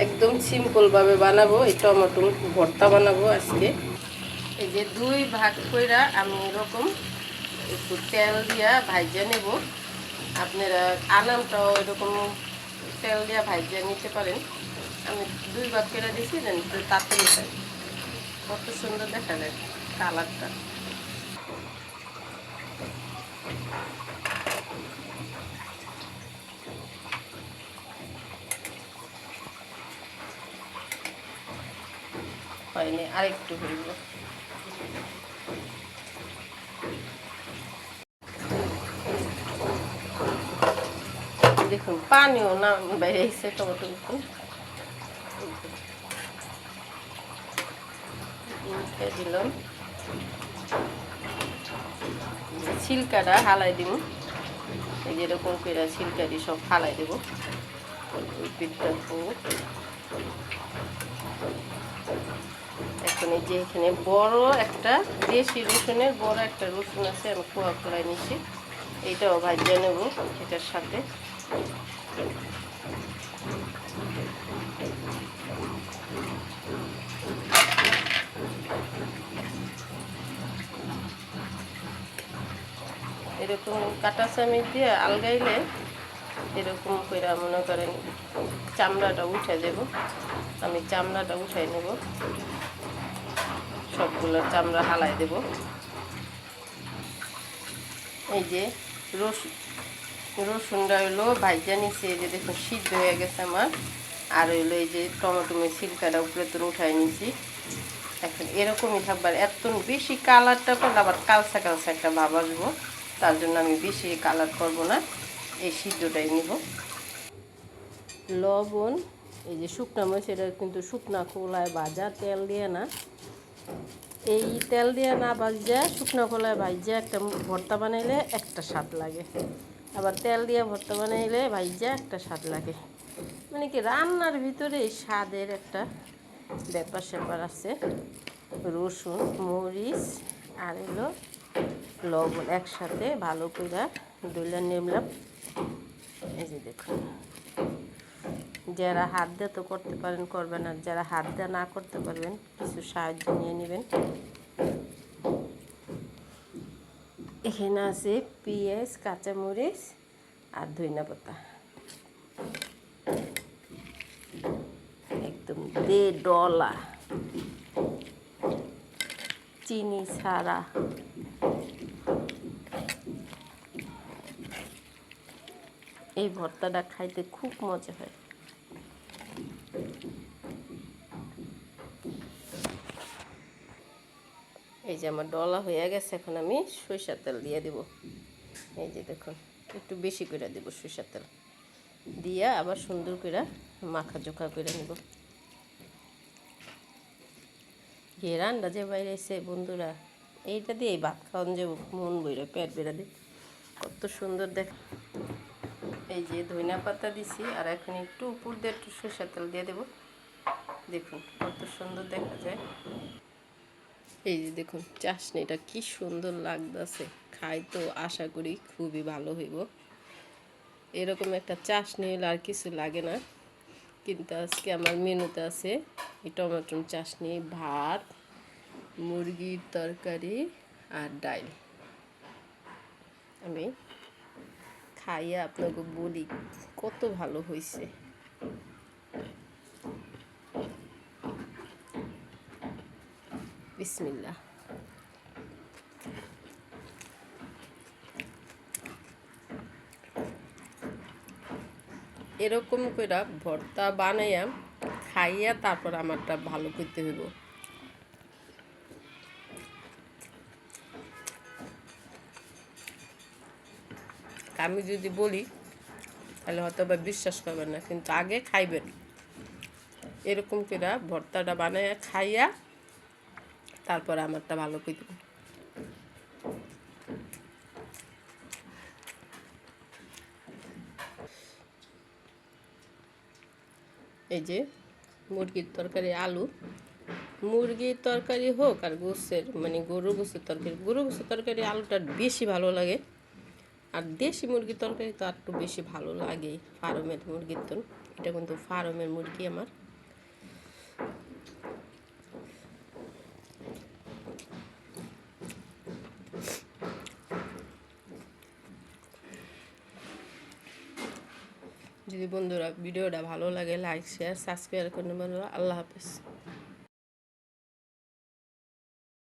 একদম সিম্পল ভাবে বানাবো, এই টমেটো ভর্তা বানাবো আজকে। এই যে 2 ভাগ কইরা আমি এরকম একটু তেল দিয়া ভাইজা নেব। আপনারা আনামটাও এরকম তেল দিয়া ভাইজা নিতে পারেন। আমি 2 ভাগ করে দিছি, দেন তাড়াতাড়ি হয়, কত সুন্দর দেখা যায় কালারটা। হয়নি, আরেকটু হইব। দেখুন পানিও না বাইরে এসে টমেটো দিলাম, ছিলকাটা হালাই দিব। এই যেরকম করে ছিলকাটি সব হালাই দেব। এখন এই যে এখানে বড় একটা দেশি রসুনের বড় একটা রসুন আছে, আমি খোয়া খোলাই নিচ্ছি। এইটাও ভাজিয়ে নেব এটার সাথে। এরকম কাটা চামচ দিয়ে আলগাইলে এরকম করে মনে করেন চামড়াটা উঠে দেব। আমি চামড়াটা উঠাই নেব, সবগুলো চামড়া হালাই দেব। এই যে রসুনটা হইলো ভাইজা নিচ্ছে, এই যে দেখুন সিদ্ধ হয়ে গেছে আমার। আর হইলো এই যে টমেটো ছিলকাটা উপরে তো উঠাই নিছি। এখন এরকমই থাকবে, আর এত বেশি কালারটা করলে আবার কালসা কালসা একটা ভাব আসবো, তার জন্য আমি বেশি কালার করব না, এই সিদ্ধটাই নিব। লবণ, এই যে শুকনা মরিচ, এটা কিন্তু শুকনা খোলায় ভাজা, তেল দিয়ে না। এই তেল দিয়ে না ভাজা শুকনো খোলায় ভাজা একটা ভর্তা বানাইলে একটা স্বাদ লাগে, আবার তেল দিয়ে ভর্তা বানাইলে ভাজা একটা স্বাদ লাগে। মানে কি রান্নার ভিতরে স্বাদের একটা ব্যাপার স্যাপার আছে। রসুন, মরিচ আর এলো লবণ একসাথে ভালো করে ডলে নিলাম। এই যে দেখুন, যারা হাত দিয়ে তো করতে পারেন করবেন, আর যারা হাত দিয়ে না করতে পারবেন কিছু সাহায্য নিয়ে নেবেন। এখানে আছে পেঁয়াজ, কাঁচামরিচ আর ধনিয়া পাতা, একদম ডলা, চিনি ছাড়া। এই ভর্তাটা খাইতে খুব মজা হয়। এই যে আমার ডলা হয়ে গেছে, এখন আমি সরিষার তেল দিয়ে দেব। এই যে দেখুন, একটু বেশি করে দেব সরিষার তেল দিয়া, আবার সুন্দর করে মাখা জোখা করে নেব। ঘেরানটা যে বাইরে এসে বন্ধুরা, এইটা দিয়ে ভাত খাওয়ান যে মন বইরা পেট বেড়া দিয়ে, কত সুন্দর দেখ। এই যে ধনিয়া পাতা দিছি, আর এখন একটু উপর দিয়ে একটু সরিষার তেল দিয়ে দেবো। দেখুন কত সুন্দর দেখা যায়। এই যে দেখুন চাশনিটা কি সুন্দর লাগতেছে, খাই তো আশা করি খুবই ভালো হইব। এরকম একটা চাশনি হলে আর কিছু লাগে না, কিন্তু আজকে আমার মেনুতে আছে এই টমেটোর চাশনি, ভাত, মুরগির তরকারি আর ডাল। আমি খাইয়া আপনাকে বলি কত ভালো হয়েছে। বিসমিল্লাহ। এরকম করে ভর্তা বানাইয়া খাইয়া তারপর আমারটা ভালো করতে হইব। আমি যদি বলি তাহলে হয়তো বা বিশ্বাস করবেন না, কিন্তু আগে খাইবেন। এরকম করে ভর্তাটা বানাইয়া খাইয়া তারপর আমারটা ভালো করে দেবেন। এই যে মুরগির তরকারি, আলু, মুরগির তরকারি হোক আর গোস্তের মানে গরু গোস্তের তরকারি, গরু গোস্তের তরকারি আলুটা বেশি ভালো লাগে, আর দেশি মুরগির তরকারি তো আর একটু বেশি ভালো লাগে। ফার্মের মুরগির তো, এটা কিন্তু ফার্মের মুরগি আমার। যদি বন্ধুরা ভিডিওটা ভালো লাগে লাইক শেয়ার সাবস্ক্রাইব করে নেবেন। আল্লাহ হাফেজ।